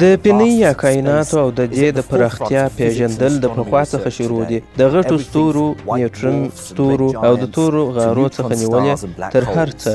د پینۍ یا کائناتو او د دې د پراختیا پیژندل د پخوا څخه شروع دي د غټو ستورو نیوټرون ستورو او د تورو غارو څخه نیولې تر هر څه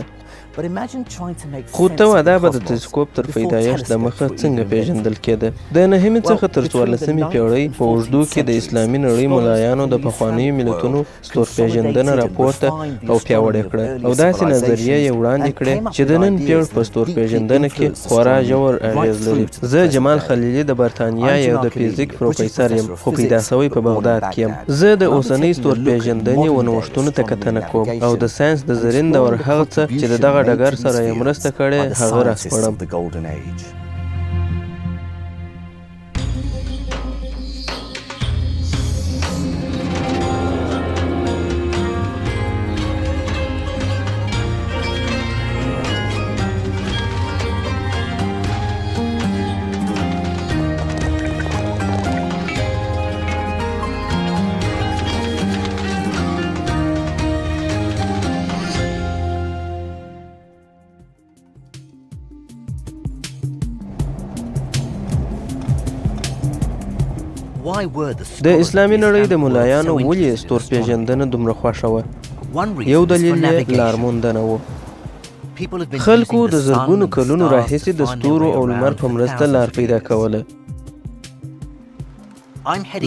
خو ته واده به د تلسکوپ تر پیدایښت د مخه څنګه پیژندل کېده د نهمې څخه تر 14مې پیړۍ په اوږدو کې د اسلامي نړۍ ملایانو د پخوانیو ملتونو ستور پیژندنه راپورته او پیاوړې کړه او داسې نظریه یې وړاندې کړې چې د نن پېړ په ستور پیژندنه کې خورا ژور اغېز لري زه جمال خلیلي د برتانیا یو د فزیک پروفیسر یم خو پیدا سوی په بغداد کې یم زه د اوسنۍ ستور پیژندنې و نوښتونو ته کتنه کوم او د ساینس د زرین دور هغه څه چې د دغه ډګر سره یې مرسته کړې هغه راسپړم د اسلامي نړۍ د ملایانو ولې ستور پیژندنه دومره خوښه وه یو دلیل یې لارموندنه و خلکو د زرګونو کلونو راهیسې د ستورو او لمر په مرسته لار پیدا کوله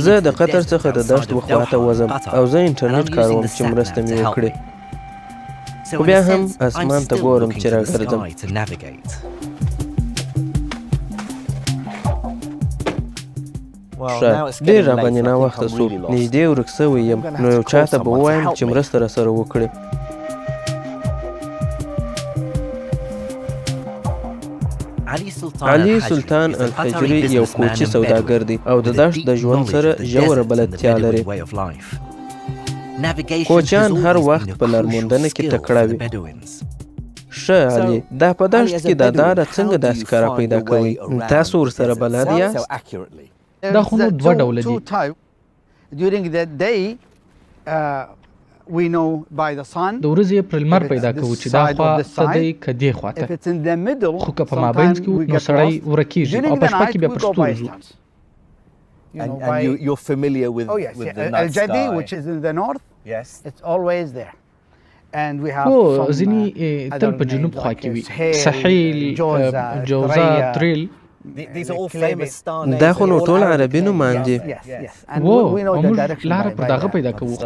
زه د قطر څخه د دشت وخواته وځم او زه انټرنیټ کاروم چې مرسته مې وکړي خو بیا هم اسمان ته ګورم چې راګرځم ښه ډېر راباندې ناوخته سو نږدې ورک سوی یم نو یو چا ته به ووایم چې مرسته راسره وکړي علي سلطان الحجري یو کوچي سوداګر دی او د دشت د ژوند سره ژوره بلدتیا لري کوچیان هر وخت په لارموندنه کې تکړه وي ښه علي دا په دشت کې دا لاره څنګه داسې کاره پیدا کوئ تاسو ورسره بلد یاست دا خو نو دوه ډوله دي د ورځې پر لمر پیدا کوو چې دا خوا څه دی که دې خواته خو که په مابینځ کې نو سړی ورکېږي او په شپه کې بیا پر ستورو ځو هو ځینې تل په جنوب خوا کې وي سحیل جوزه تریل دا خو نو ټول عربي نومان دي او موږ لاره پر دغه پیدا کوو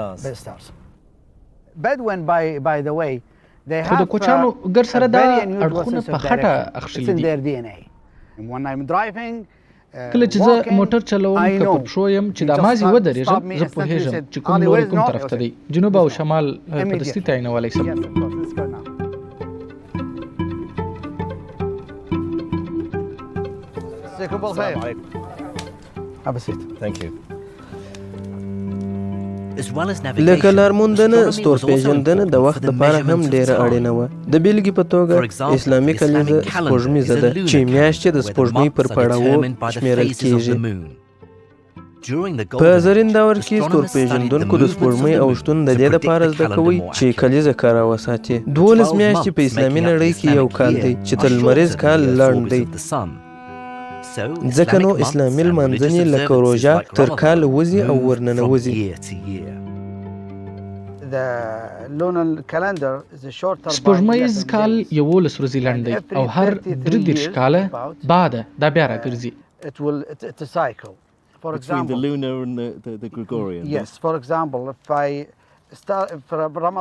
خو د کوچیانو ګر سره دا اړخونه په خټه اخښلي دي کله چې زه موټر چلوم که پر پښو یم چې دا مازې ودرېږم زه پوهېږم چې کوم لوري کوم طرف ته دی جنوب او شمال په دستي تعینولی شم لکه لارموندنه ستور پیژندنه د وخت لپاره هم ډیره اړینه وه د بیلګې په توګه اسلامي کلیزه سپوږمیزه ده چې میاشتې د سپوږمۍ پر پړاوو شمیرل کیږي په زرین دور کې ستور پیژندونکو د سپوږمۍ اوښتون د دې لپاره زده کوي چې کلیزه کاره وساتي 12 میاشتې په اسلامي نړۍ کې یو کال دی چې تر لمریز کال لنډ دی ځکه نو اسلامي لمانځنې لکه روژه تر کال وځي او ورننوځي سپوږمیز کال 11 ورځې لنډ دی او هر 33 کاله بعده دا بیا راګرځي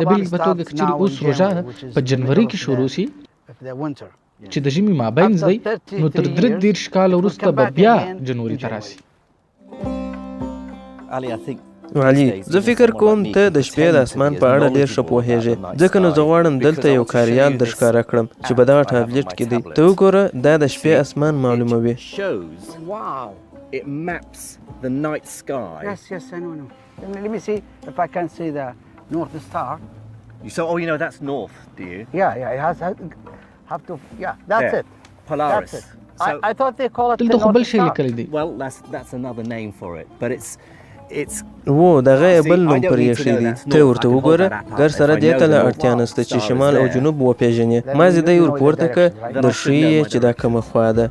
د بېلګې په توګه که چېرې اوس روژه په جنوري کې شروع سي چې د ژمي مابینځ دی نو تر 33 کاله وروسته به بیا جنوري ته راسي علي زه فکر کوم ته د شپې د اسمان په اړه ډېر ښه پوهېږې ځکه نو زه غواړم دلته یو کاریال درښکاره کړم چې په دغه ټابلیټ کې دی ته وګوره دا د شپې اسمان معلوموي دلته خو بل شی لیکلی دی و دغه یې بل نوم پرې ایښی دی. ته ورته وګوره، ګر سره دې ته له اړتیا نشته چې شمال او جنوب وپېژنې. مازې دی ور پورته که درښیي یې چې دا کومه خوا ده.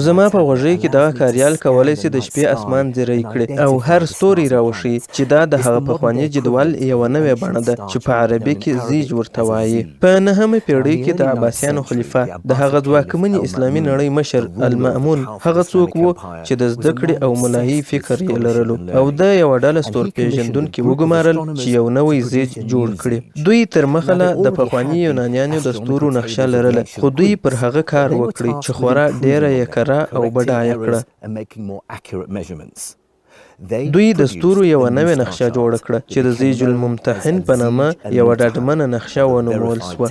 زما په غوږۍ کې دغه کاریال کولی شي د شپې اسمان زیری کړي او هر ستوری راوښیي چې دا د هغه پخواني جدول یوه نوې بڼه ده چې په عربي کې زیج ورته وایي. په نهمه پیړۍ کې د عباسیانو خلیفه د هغه ځواکمنې اسلامي نړۍ مشر المأمون هغه څوک و چې د زده کړې او ملایي فکر یې لرلو او د یوه ډله ستور پېژندونکي وګمارل چې یو نوی زیج جوړ کړي. دوی تر مخله د پخواني یونانیانو د ستورو نقشه لرله، خو دوی پر هغه کار وکړي چې خورا ډیره یې کره او بډایه کړه. دوی د ستورو یوه نوې نقشه جوړه کړه چې د زیج الممتحن په نامه یوه ډاډمنه نقشه ونومول سوه.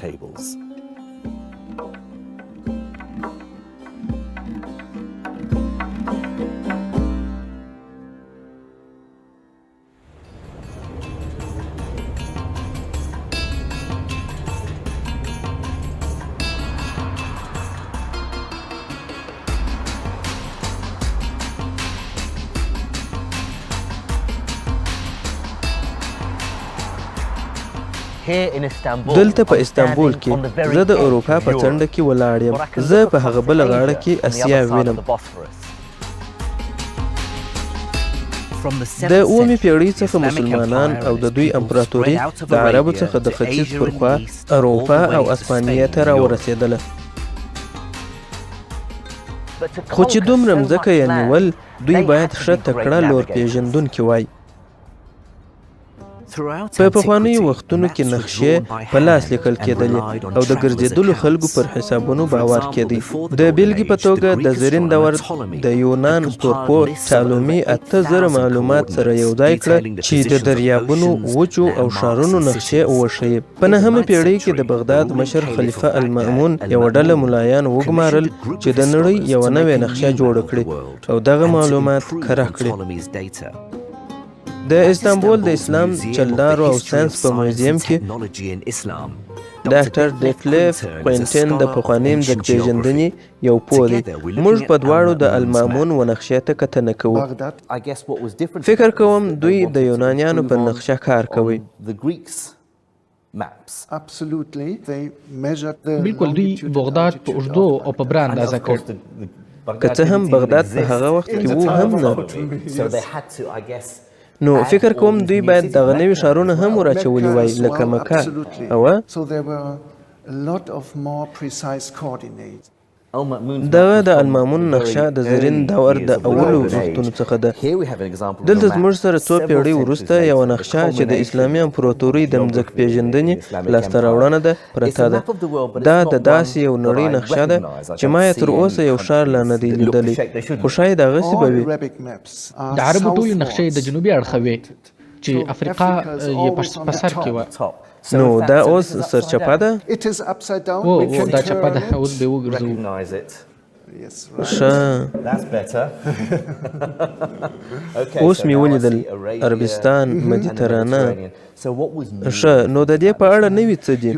دلته په استانبول کې زه د اروپا په څنډه کې ولاړ یم. زه په هغه بله غاړه کې اسیا وینم. د اوومې پیړۍ څخه مسلمانان او د دوی امپراتوري د عربو څخه د ختیځ پر خوا اروپا او اسپانیې ته راورسېدله. خو چې دومره مځکه یې نیول، دوی باید ښه تکړه لور پېژندونکي وای. په پخوانیو وختونو کې نقشې په لاس لیکل کېدلې او د ګرځېدلو خلکو پر حسابونو باور کېدی. د بیلګې په توګه د زرین دور د یونان ستورپوه ټالومي 8000 معلومات سره یو ځای کړه چې د دریابونو، وچو او ښارونو نقشې وښیي. په نهمه پیړۍ کې د بغداد مشر خلیفه المأمون یوه ډله ملایانو وګمارل چې د نړۍ یوه نوې نقشه جوړه کړي او دغه معلومات کره کړي. د استانبول د اسلام چلدارو او ساینس په موزیم کې ډاکټر ډیکلیف کوینټین د پخواني مځک پېژندنې یو پوه دی. موږ په دواړو د المامون و نقشې ته کتنه کوو. فکر کوم دوی د یونانیانو په نقشه کار کوي. بالکل دوی بغداد په اوږدو او په بره اندازه کړ. که څه هم بغداد په هغه وخت کې و هم نه. نو فکر کوم دوی باید دغه نوي ښارونه هم وراچولي وای لکه مکه او دغه د المامون نقشه د زرین دور د اولو وختونو څخه ده. دلته زموږ سره څو پیړۍ وروسته یوه نقشه چې د اسلامي امپراتورۍ د مځک پېژندنې لاسته راوړنه ده پرته ده. دا د داسې یو نړۍ نقشه ده چې ما یې تر اوسه یو ښار لا نه دی لیدلی، خو شاید هغسې به وي. د عربو ټولې نقشې د جنوبي اړخه وې چې افریقا یې په سر کې وه. نو دا اوس سرچپه ده؟ دا چپه ده، اوس به وګرځو. ښه اوس مې ولیدل عربستان، مدیترانه. ښه نو د دې په اړه نوي څه دي؟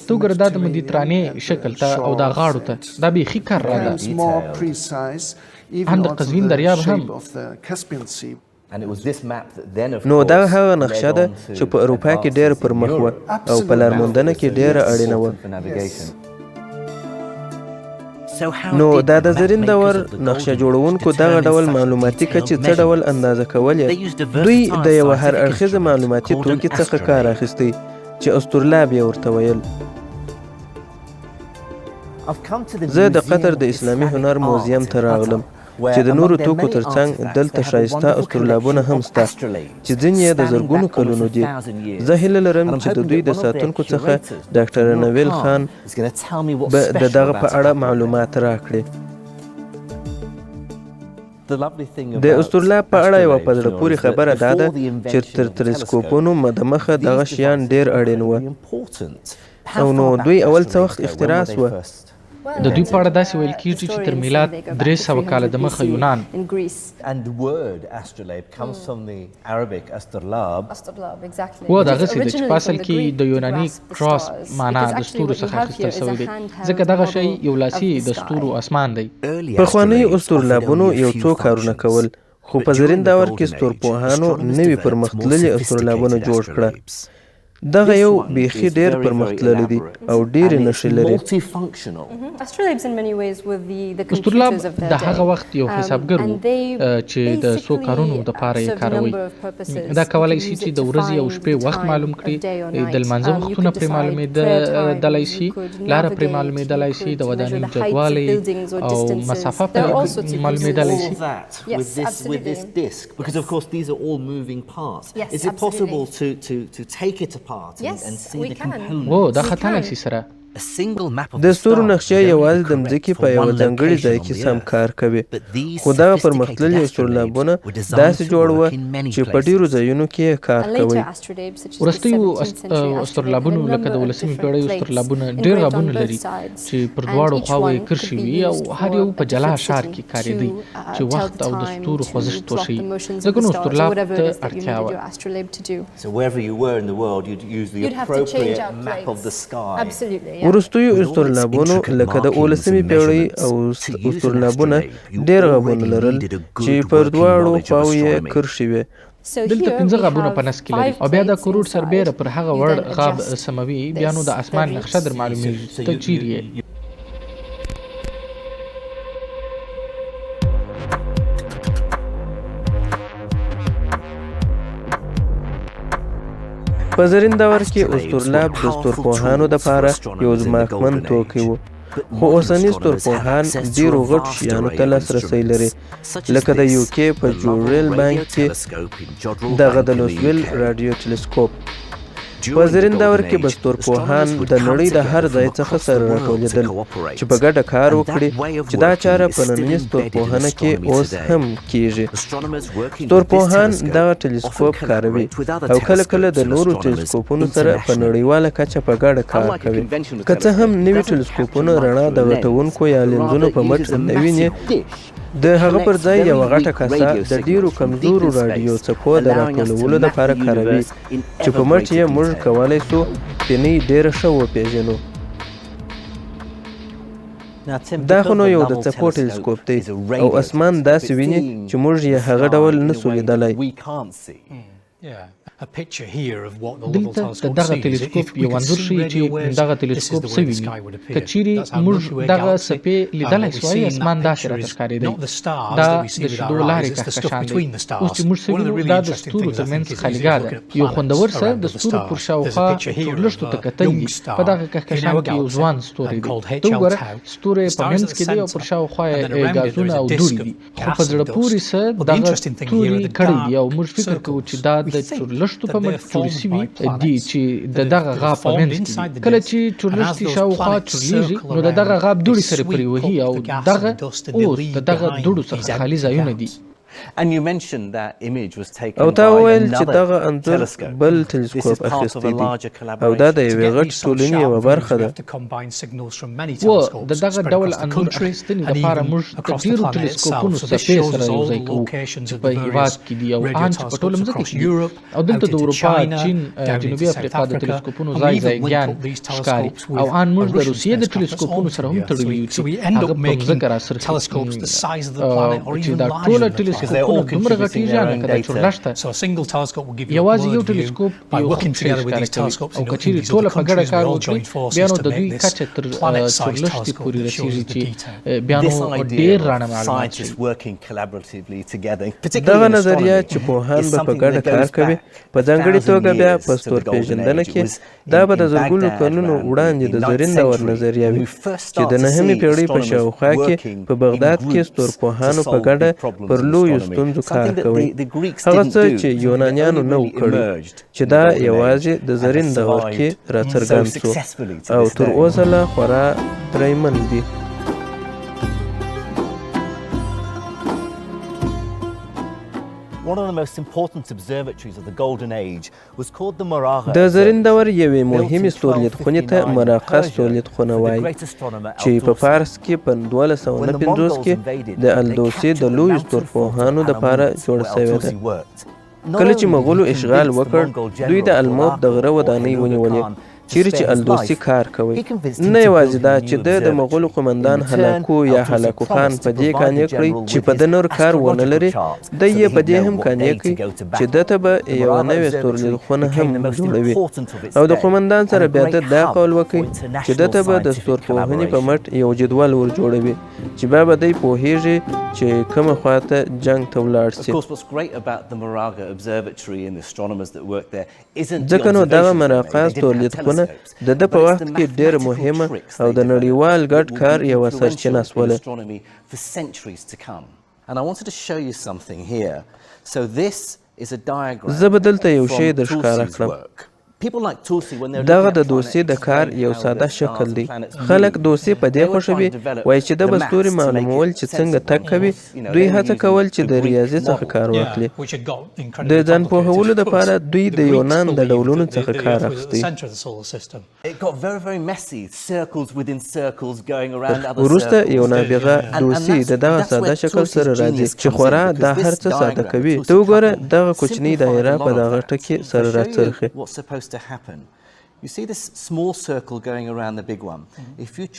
تو ګوره دا د مدیترانې شکل ته او دا غاړو ته دا بیخي کر را ده. هم د قزوین دریاب هم. نو دا هغه نقشه ده چې په اروپا کې ډېره پر مخ وه او په لارموندنه کې ډېره اړینه وه. نو دا د زرین دور نقشه جوړونکو دغه ډول معلوماتي کچې څه ډول اندازه کولې؟ دوی د یوه هر اړخیزه معلوماتي توکي څخه کار اخیستی چې اسطورلاب یې ورته ویل. زه د قطر د اسلامي هنر موزیم ته راغلم چې د نورو توکو ترڅنګ دلته ښایسته اسطورلابونه هم شته چې ځینې یې د زرګونو کلونو دي. زه هیله لرم چې د دوی د ساتونکو څخه ډاکټر نویل خان به د دغه په اړه معلومات راکړي. د اسطورلاب په اړه یوه په زړه پورې خبره دا ده چې تر تلسکوپونو دمخه دغه شیان ډېر اړین وه او نو دوی اول څه وخت اختراع سوه. د دوی په اړه داسې ویل کېږي چې تر میلاد 300 کاله دمخه یونان و دغسې ده چې په اصل کې د یوناني کراس معنا د ستورو څخه اخیستل شوی دی ځکه دغه شی یو لاسي د ستورو اسمان دی. پخوانیو اسطورلابونو یو څو کارونه کول، خو په زرین دور کې ستورپوهانو نوي پرمختللي اسطورلابونه جوړ کړه. دغه یو بیخي ډیر پرمختللی دی او ډیرې نښې لري. اسطورلاب د هغه وخت یو حسابګر و چې د څو کارونو دپاره یې کاروي. دا کولی شي چې د ورځې او شپې وخت معلوم کړي، د لمانځه وختونه پرې معلومېدلی شي، لاره پرې معلومېدلی شي، د ودانیو جګوالی او مسافه پرې معلومېدلی شي. و دا ختلی شي سره د ستورو نقشه یوازې د مځکې په یوه ځانګړي ځای کې سم کار کوي، خو دغه پرمختللي اسطورلابونه داسې جوړ چې په ډیرو ځایونو کې کار کوي. وروستیو اسطورلابونو لکه د 18مې پیړۍ اسطورلابونه ډیر غابونه لري چې پر دواړو خواوو یې کرښې وي او هر یو په جلا ښار کې کارېدی چې وخت او د ستورو خوځښت وښیي. ځکه نو اسطورلاب ته اړتیا وه. وروستیو اسطورلابونو لکه د 18مې پیړۍ او اسطورلابونه ډیر غابونه لرل چې پر دواړو خواوو یې کرښې وې. دلته 15 غابونه په نس کې لري او بیا د کروړ سربیره پر هغه وړ غاب سموي. بیا نو د اسمان نقشه در معلومیږي ته چیرې یې. په زرین دور کې اسطورلاب د ستورپوهانو دپاره یو ځواکمن توکی و، خو اوسني ستورپوهان ډیرو غټو شیانو ته لاسرسی لري، لکه د UK په جوړل بانک کې دغه د لوسویل راډیو ټلسکوپ. په زرین دور کې به ستورپوهان د نړۍ د هر ځای څخه سره راټولېدل چې په ګډه کار وکړي، چې دا چاره په ننني ستورپوهنه کې اوس هم کیږي. ستورپوهان دغه ټلسکوپ کاروي او کله کله د نورو ټلسکوپونو سره په نړیواله کچه په ګډه کار کوي. که څه هم نوي ټلسکوپونه رڼا د غټونکو یا لینزونو په مټ نه ویني، د هغه پر ځای یوه غټه کاسه د ډیرو کمزورو راډیو څپو د راټولولو دپاره کاروي چې په مټ یې موږ کولی سو فني ډیره ښه وپېژنو. دا خو نو یو د څپو ټلسکوپ دی او اسمان داسې ویني چې موږ یې هغه ډول نسو لیدلی. دلته د دغه ټلسکوپ یو انځور ښیي چې دغه ټلسکوپ څه ویني. که چیرې موږ دغه څپې لیدلی سوای، اسمان داسې راته ښکارېدی. دا د شیدو لارې کهکشان دی. اوس چې موږ څه وینو دا د ستورو ترمنځ خالیګاه ده. یو خوندور سر د ستورو پر شاوخوا چورلښتو ته کتل دي. په دغه کهکشان کې یو ځوان ستوری دی. ته وګوره ستوری په منځ کې دی او پر شاوخوا یې ګازونه او دوړې دي، خو په زړه پورې څه دغه توري کړی دي او موږ فکر کوو چې دا د چورلښتو په مټ جوړې سوي دي چې د دغه غاب په منځ کې دي. کله چې چورلښتې شاوخوا چورلېږي نو د دغه غاب دوړې سره پرې وهي او دغه اوس د دغه دوړو څخه خالي ځایونه دي. او تا وویل چې دغه انځور بل ټلسکوپ اخیستی دی او دا د یوې غټې ټولنې یوه برخه ده. و د دغه ډول انځور اخیستنې دپاره موږ د ډېرو ټلسکوپونو څپې سره یوځای کوو چې په هېواد کې دي او ان چې په ټوله مځکه کې دي. او دلته د اروپا، چین، جنوبي افریقا د ټلسکوپونو ځای ځایګیان ښکاري او ان موږ د روسیې د ټلسکوپونو سره هم تړلي یو چې هغه په مځکه راسره چې دا ټوله ټلسکوپونه دومره غټېږي لکه د چورلښته. یوازې یو ټلسکوپ یو خط شی ښکاره کوي او که چیرې ټوله په ګډه کار وکړي بیا نو د دوی کچه تر چورلښتې پورې رسېږي چې بیا نو ډېر رڼه معلومات شي. دغه نظریه چې پوهان به په ګډه کار کوي، په ځانګړې توګه بیا په ستور پېژندنه کې، دا به د زرګونو کلونو وړاندې د زرین دور نظریه وي چې د 9مې پیړۍ په شاوخوا کې په بغداد کې ستورپوهانو په ګډه پر لویو ستونزو کار کوي. هغه څه چې یونانیانو نه و کړي، چې دا یوازې د زرین دور کې راڅرګند سو او تر اوسه لا خورا پرېمن دي. د زرین دور یوې مهمې ستورلیدخونې ته مراقه ستورلیدخونه وایي چې په فارس کې په 1259 کې د الدوسي د لویو ستورپوهانو دپاره جوړه شوې ده. کله چې مغولو اشغال وکړ دوی د الموت د غره ودانۍ ونیولې چیرې چې الدوسي کار کوي. نه یوازې دا چې د مغولو قمندان هلاکو یا هلاکو خان په دې قانع کړی چې په د نور کار ونه لري، دی یې په دې هم قانع کړي چې ده ته به یوه نوې ستورلیدخونه هم جوړوي او د قمندان سره بیا ده دا قول وکړي چې ده ته به د ستورپوهنې په مټ یو جدول ور جوړوي چې بیا به دی پوهیږي چې کومه خواته جنګ ته ولاړ سي. ځکه نو دغه مراقه ستورلیدخونه د ده په وخت کې ډېره مهمه او د نړیوال ګډ کار یوه سرچینه سوله. زه به دلته یو شی در ښکاره کړم. دغه د دوسي د کار یو ساده شکل دی. خلک دوسي په دې خوښوي وایي چې د به ستوري معلومول چې څنګه تګ کوي. دوی هڅه کول چې د ریاضي څخه کار واخلي. د ځان پوهولو دپاره دوی د یونان د ډولونو څخه کار اخیستی. وروسته یو نابغه دوسي د دغه ساده شکل سره راځي چې خورا دا هر څه ساده کوي. ته وګوره دغه کوچنۍ دایره په دغه ټکي سره راڅرخي.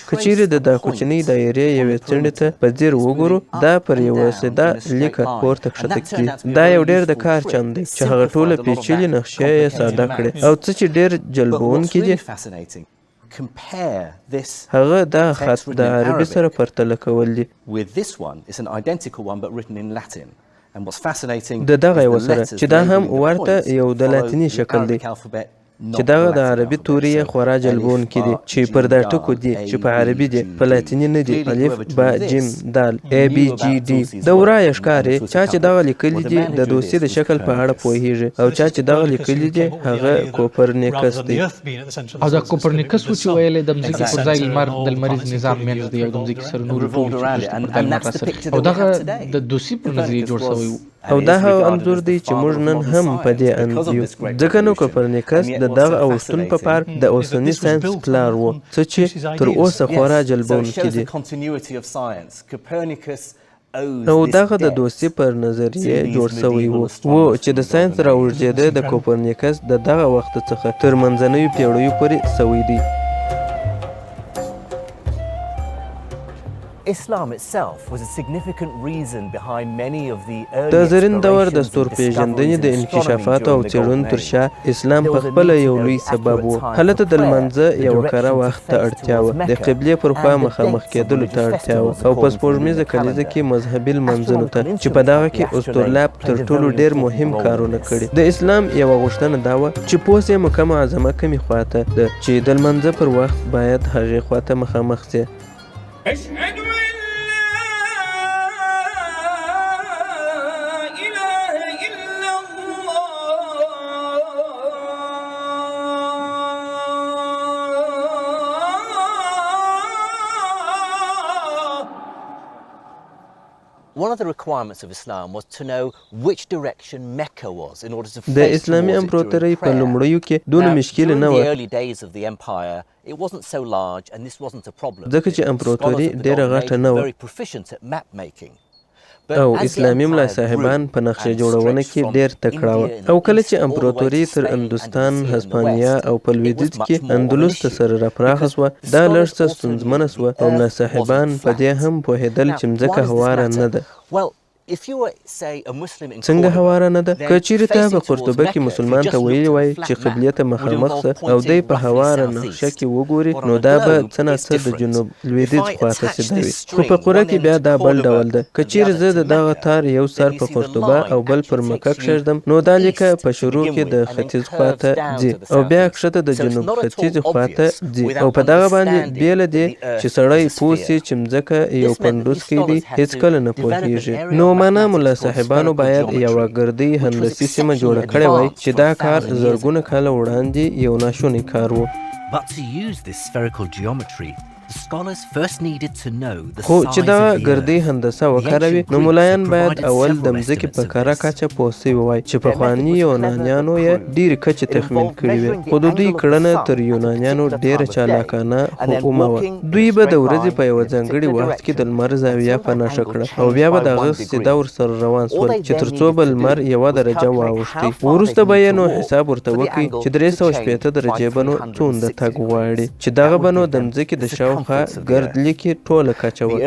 که چیرې د دا کوچنۍ دایرې یوې څنډې ته په ځیر وګورو دا پر یوه ساده لیکه پورته کښته کېږي. دا یو ډېر د کار چند دی چې هغه ټوله پیچلې نقشې یې ساده کړې او څه چې ډېر جلبونکي دي هغه دا خط د عربي سره پرتله کول دي. د دغه یو سره چې دا هم ورته یو د لاتیني شکل دی چې دغه د عربي توري یې خورا جلبونکي دي چې پر دا ټکو دي چې په عربي دي، په لاتیني نه دي. الف با جیم دال ای بی جی ډي. د ورا یې ښکاري چا چې دغه لیکلي دي د دوسي د شکل په اړه پوهیږي او چا چې دغه لیکلي دي هغه کوپرنیکس دی. او دا کوپرنیکس و چې ویلې د مځکې پر ځای لمر د لمریز نظام منځ دی او د مځکې سره نور ټول او دغه د دوسي پر نظریه جوړ شوی و. او دا هغه انځور دی چې موږ نن هم په دې اند یو. ځکه نو کوپرنیکس د دغه اوښتون په پار د اوسني ساینس پلار و، څه چې تر اوسه خورا جلبونکي دي. او دغه د دوسي پر نظریه جوړ شوی و چې د ساینس راوړجېده د کوپرنیکس د دغه وخت څخه تر منځنیو پیړیو پورې شوی دی. د زرین دور د ستور پېژندنې د انکشافاتو او څېړنو تر شا اسلام پخپل یو لوی سبب و. هلته د لمانځه یوه کره وخت ته اړتیا وه، د قبلې پر خوا مخامخ کېدلو ته اړتیا وه او په سپوږمیزه کلیزه کې مذهبي لمانځنو ته چې په دغه کې اسطورلاب تر ټولو ډېر مهم کارونه کړي. د اسلام یوه غوښتنه دا وه چې پوه سې مکه معظمه کومې خواته ده چې د لمانځه پر وخت باید هغې خواته مخامخ سې. د اسلامي امپراتورۍ په لومړیو کې دونه مشکل نه وه ځکه چې امپراتوري ډېره غټه نه وه او اسلامي ملا صاحبان په نقشه جوړونه کې ډېر تکړه وه. او کله چې امپراتوري تر هندوستان، هسپانیا او په لویدیځ کې اندلس ته سره راپراخه سوه، دا لږ څه ستونزمنه سوه او ملا صاحبان په دې هم پوهېدل چې مځکه هواره نه ده. څنګه هواره نه ده؟ که چیرې تا په قرطبه کې مسلمان ته ویلي وای چې قبلې ته مخامخ شه او دی په هواره نقشه کې وګوري نو دا به څه نه څه د جنوب لویدیځ خواته سیده وي. خو په قره کې بیا دا بل ډول ده. که چیرې زه د دغه تار یو سر په قرطبه او بل پر مکه کښېږدم نو دا لیکه په شروع کې د ختیځ خواته ځي او بیا کښته د جنوب ختیځې خواته ځي او په دغه باندې بیله دی چې سړی پوه سي چې مځکه یو پنډوسکی دی، هېڅکله نه پوهېږي. نو معنا ملا صاحبانو باید یوه ګردۍ هندسي سیمه جوړه کړې وای چې دا کار زرګونه کاله وړاندې یو ناشونی کار و. خو چې دا ګردې هندسه وکاروي نو ملایان باید اول د مځکې په کره کچه پوه سوي وای چې پخواني یونانیانو یې ډېرې کچې تخمین کړي وې خو د دوی کړنه تر یونانیانو ډېره چالاکانه خو اومه وه دوی به د ورځې په یوه ځانګړي وخت کې د لمر زاویه په نښه کړه او بیا به د هغه سیده ورسره روان سول چې تر څو به لمر یوه درجه واوښتي وروسته به یې نو حساب ورته وکړي چې 360 درجې به نو څومره تګ غواړي چې دغه به نو د مځکې د شاوخوا ګردلیکې ټوله کچه وه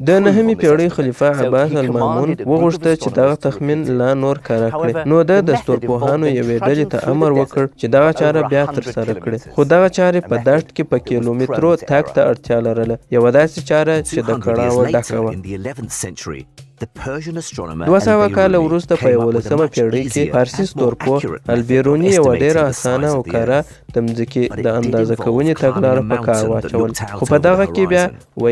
د نهمې پیړۍ خلیفه عباس المامون وغوښته چې دغه تخمین لا نور کره کړي نو د ستورپوهانو یوې ډلې ته امر وکړ چې دغه چاره بیا ترسره کړي خو دغه چارې په دښت کې په کیلومترو تګ ته اړتیا لرله یوه داسې چاره چې د کړاوه ډکه وه 200 کاله وروسته په 11مه پیړۍ کې فارسي ستورپوه البیروني یوه ډېره اسانه او کاره د مځکې د اندازه کوونې تګلاره په کار واچول خو په دغه کې بیا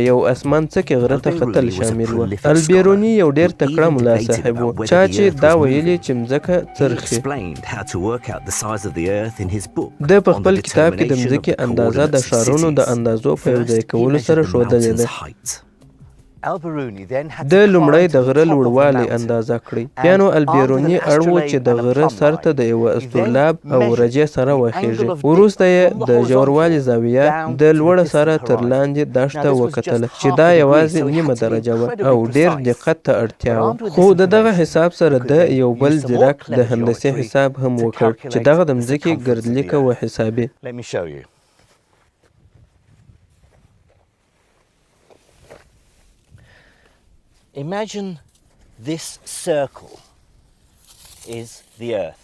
یو اسمان څکې غره ته ختل شامل و البیروني یو ډېر تکړه ملا صاحب و چا چې دا ویلي چې مځکه څرخي د پخپل کتاب کې د مځکې اندازه د ښارونو د اندازو په یوځای کولو سره ښودلې ده د لومړی د غره لوړوالی اندازه کړئ بیا نو البیروني اړ و چې د غره سر ته د یوه استرلاب او رجې سره وخیږي وروسته یې د ژوروالي زاویه د لوړه سره تر لاندې دښته وکتله چې دا یوازې نیمه درجه وه او ډېر دقت ته اړتیا وه خو د دغه حساب سره د یو بل ځیرک د هندسي حساب هم وکړ چې دغه د مځکې ګردلیکه وحسابي Imagine this circle is the earth.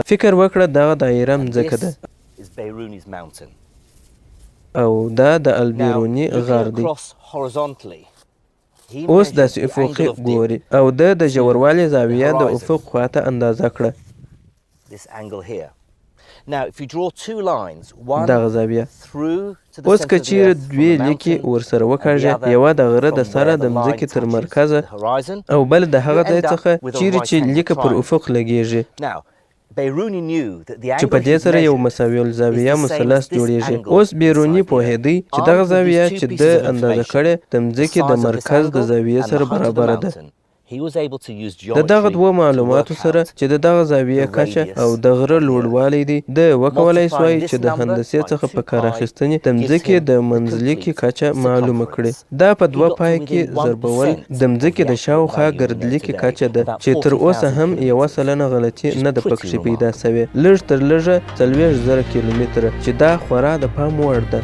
فکر وکړه دغه دایره مځکه ده او دا د البیروني غار دی اوس داسې افقي ګوري او د ژوروالي زاویه د افق خواته اندازه کړه دغه زاویه اوس که چیرې دوې لیکې ورسره وکاږي یوه د غره د سره د مځکې تر مرکزه او بل د هغه ځای څخه چیرې چې لیکه پر افق لګیږي چې په دې سره یو مساوي الزاویه مثلث جوړیږي اوس بیروني پوهېدی چې دغه زاویه چې د اندازه کړې د مځکې د مرکز د زاویې سره برابره ده د دغه دوه معلوماتو سره چې د دغه زاویې کچه او د غره لوړوالی دی د وکولای سوای چې د هندسې څخه په کار اخیستنې د مځکې د منځلیکې کچه معلومه کړي دا په دوه پای کې ضربول د مځکې د شاوخوا ګردلیکې کچه ده چې تر اوسه هم 1% غلطي نه ده پکښې پیدا سوې لږ تر لږه 40,000 کیلومتره چې دا خورا د پام وړ ده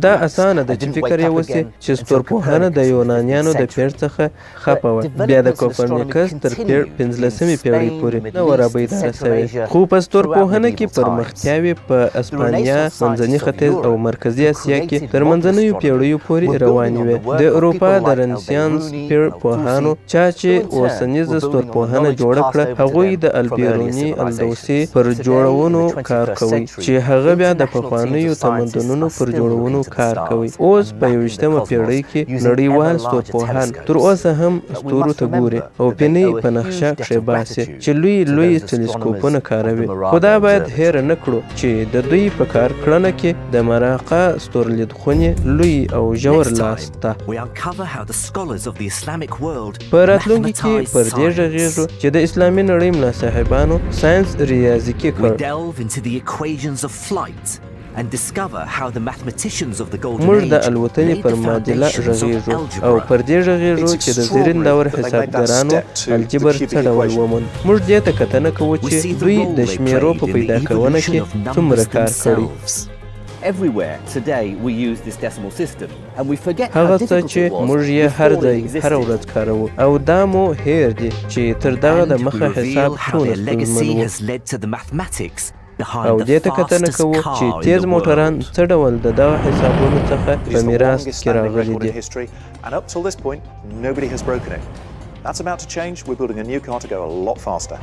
دا اسانه ده چې فکر یې وسي چې ستورپوهنه د یونانیانو د پېړ څخه خپه وه بیا د کوپرنیکس تر 15مې پیړۍ پورې نه وه رابیداره سوې خو په ستورپوهنه کې پرمختیاوې په اسپانیا منځني ختیځ او مرکزي اسیا کې تر منځنیو پیړیو پورې روانې وې د اروپا د رنسانس پېړ پوهانو چا چې اوسنیزه ستورپوهنه جوړه کړه هغوی د البیروني الدوسي پر جوړونو کار کوي چې هغه بیا د پخوانیو تمدنونو پر جوړونو کار کوي اوس په 21مه پیړۍ کې نړیوال ستورپوهان تر اوسه هم ستورو ته ګوري او پنې په نقشه کښې باسي چې لوی تلسکوپونه کاروي خو دا باید هېر نه کړو چې د دوی په کار کړنه کې د مراقه ستورلیدخونې لوی او ژور لاس ته په راتلونکي کې پر دې غږېږو چې د اسلامي نړۍ ملا صاحبانو ساینس ریاضیکي کړ موږ د الوتنې پر معادله غږېږو او پر دې غږېږو چې د زرین دور حسابګرانو الجبر څه ډول وموند موږ دې ته کتنه کوو چې دوی د شمیرو په پیدا کونه کې څومره کار کړی هغه څه چې موږ یې هر ځای هره ورځ کاروو او دا مو هیر دي چې تر دغه د مخه حساب څونه ستونزمن و او دې ته کتنه کوو چې تیز موټران څه ډول د دغه حسابونو څخه په میراث کې راغلي دي That's about to change. We're building a new car to go a lot faster.